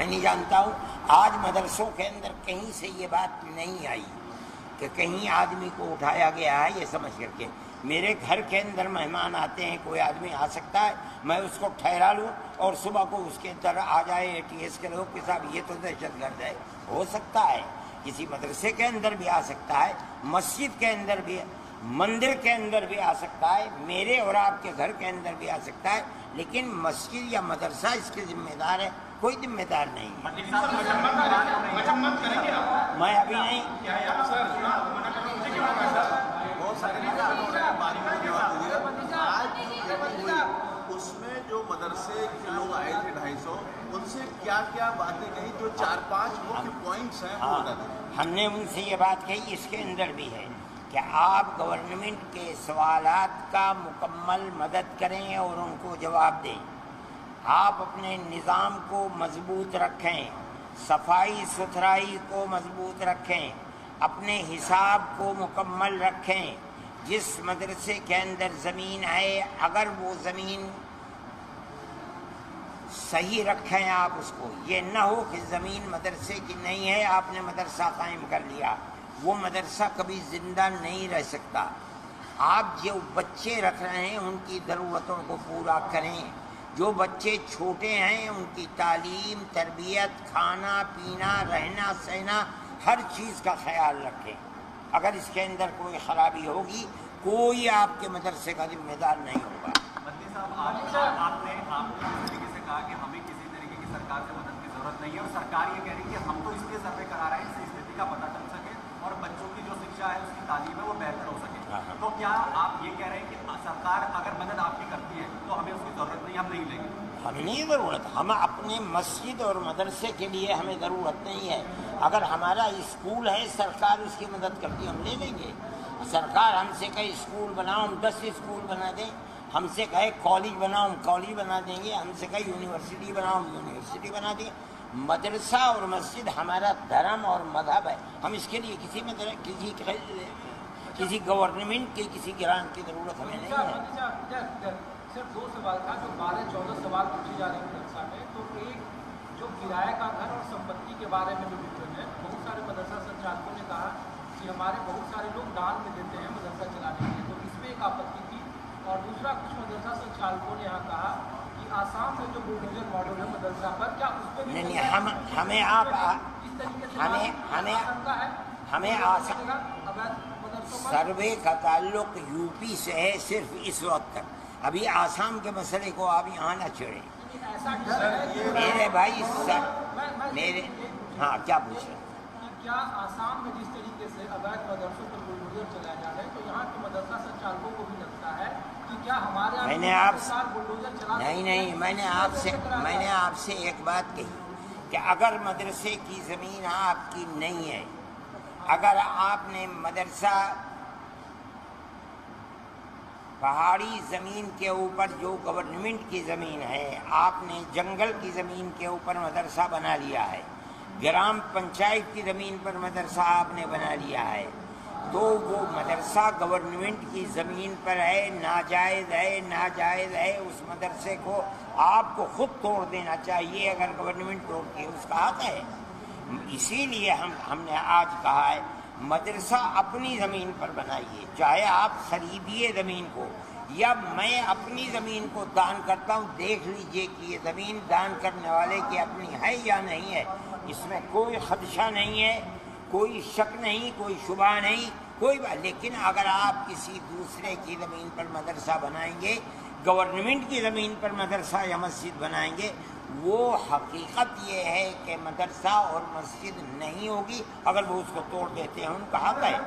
میں نہیں جانتا ہوں. آج مدرسوں کے اندر کہیں سے یہ بات نہیں آئی کہ کہیں آدمی کو اٹھایا گیا ہے یہ سمجھ کر کے. میرے گھر کے اندر مہمان آتے ہیں, کوئی آدمی آ سکتا ہے, میں اس کو ٹھہرا لوں اور صبح کو اس کے اندر آ جائے ATS کے لوگ کہ صاحب یہ تو دہشت گرد ہے. ہو سکتا ہے, کسی مدرسے کے اندر بھی آ سکتا ہے, مسجد کے اندر بھی, مندر کے اندر بھی آ سکتا ہے, میرے اور آپ کے گھر کے اندر بھی آ سکتا ہے, لیکن مسجد یا مدرسہ اس کے ذمہ دار ہے, کوئی ذمہ دار نہیں ہے. میں ابھی نہیں. اس میں جو مدرسے کے لوگ آئے تھے 250 ان سے کیا کیا باتیں کہیں جو 4-5 مکھ پوائنٹس ہیں وہ بتا دیں. ہم نے ان سے یہ بات کہی, اس کے اندر بھی ہے کہ آپ گورنمنٹ کے سوالات کا مکمل مدد کریں اور ان کو جواب دیں. آپ اپنے نظام کو مضبوط رکھیں, صفائی ستھرائی کو مضبوط رکھیں, اپنے حساب کو مکمل رکھیں. جس مدرسے کے اندر زمین ہے اگر وہ زمین صحیح رکھیں آپ اس کو. یہ نہ ہو کہ زمین مدرسے کی نہیں ہے, آپ نے مدرسہ قائم کر لیا, وہ مدرسہ کبھی زندہ نہیں رہ سکتا. آپ جو بچے رکھ رہے ہیں ان کی ضرورتوں کو پورا کریں. جو بچے چھوٹے ہیں ان کی تعلیم, تربیت, کھانا پینا, رہنا سہنا, ہر چیز کا خیال رکھیں. اگر اس کے اندر کوئی خرابی ہوگی کوئی آپ کے مدرسے کا ذمہ دار نہیں ہوگا. مدنی صاحب, آپ نے اس طریقے سے کہا کہ ہمیں کسی طریقے کی سرکار سے مدد کی ضرورت نہیں ہے, اور سرکار یہ کہہ رہی ہے کہ ہم تو اس لیے سروے کرا رہے ہیں اس سے استھتی کا پتہ چل سکے اور بچوں کی جو شکشا ہے اس کی تعلیم ہے وہ بہتر ہو سکے. تو کیا آپ یہ کہہ رہے ہیں کہ سرکار اگر مدد آپ کی کرتی ہے تو ہمیں اس کی ضرورت نہیں, ہم نہیں لیں گے؟ ہمیں نہیں ضرورت, ہم اپنے مسجد اور مدرسے کے لیے ہمیں ضرورت نہیں ہے. اگر ہمارا اسکول ہے سرکار اس کی مدد کرتی ہم لے لیں گے. سرکار ہم سے کہے اسکول بناؤ ہم 10 اسکول بنا دیں, ہم سے کہے کالج بناؤ ہم کالج بنا دیں گے, ہم سے کہے یونیورسٹی بناؤ ہم یونیورسٹی بنا دیں. مدرسہ اور مسجد ہمارا دھرم اور مذہب ہے, ہم اس کے لیے کسی گورنمنٹ کی کسی گرانٹ کی ضرورت ہمیں نہیں ہے. صرف 2 سوال تھا جو 12-14 سوال پوچھے جا رہے ہیں مدرسہ میں. تو ایک جو کرایہ کا گھر اور سمپتی کے بارے میں جو ویڈیو ہے, بہت سارے مدرسہ سنچالکوں نے کہا کہ ہمارے بہت سارے لوگ دان میں دیتے ہیں مدرسہ چلانے کے لیے, تو اس میں ایک آپتی تھی. اور دوسرا, کچھ مدرسہ سنچالکوں نے یہاں کہا کہ آسام میں جو بلڈوزر ماڈل ہے مدرسہ پر, کیا اس پہ نہیں, ہمیں آپ ہمیں سروے کا تعلق UP سے ہے صرف اس وقت تک. ابھی آسام کے مسئلے کو آپ یہاں نہ چھیڑیں میرے بھائی. میرے ہاں کیا پوچھ رہے ہیں؟ کیا آسام میں جس طریقے سے اغیز مدرسوں پر بلڈوزر چلایا جا رہا ہے تو یہاں کے مدرسہ سنچالکوں کو بھی لگتا ہے کہ کیا ہمارے میں نے آپ سے ایک بات کہی کہ اگر مدرسے کی زمین آپ کی نہیں ہے, اگر آپ نے مدرسہ پہاڑی زمین کے اوپر جو گورنمنٹ کی زمین ہے, آپ نے جنگل کی زمین کے اوپر مدرسہ بنا لیا ہے, گرام پنچایت کی زمین پر مدرسہ آپ نے بنا لیا ہے, تو وہ مدرسہ گورنمنٹ کی زمین پر ہے, ناجائز ہے. اس مدرسے کو آپ کو خود توڑ دینا چاہیے اگر گورنمنٹ توڑتی ہے, اس کا حق ہے. اسی لیے ہم نے آج کہا ہے مدرسہ اپنی زمین پر بنائیے, چاہے آپ خریدیے زمین کو یا میں اپنی زمین کو دان کرتا ہوں, دیکھ لیجئے کہ یہ زمین دان کرنے والے کی اپنی ہے یا نہیں ہے. اس میں کوئی خدشہ نہیں ہے, کوئی شک نہیں, کوئی شبہ نہیں, کوئی بات. لیکن اگر آپ کسی دوسرے کی زمین پر مدرسہ بنائیں گے, گورنمنٹ کی زمین پر مدرسہ یا مسجد بنائیں گے, وہ حقیقت یہ ہے کہ مدرسہ اور مسجد نہیں ہوگی. اگر وہ اس کو توڑ دیتے ہیں ان کا حق ہے.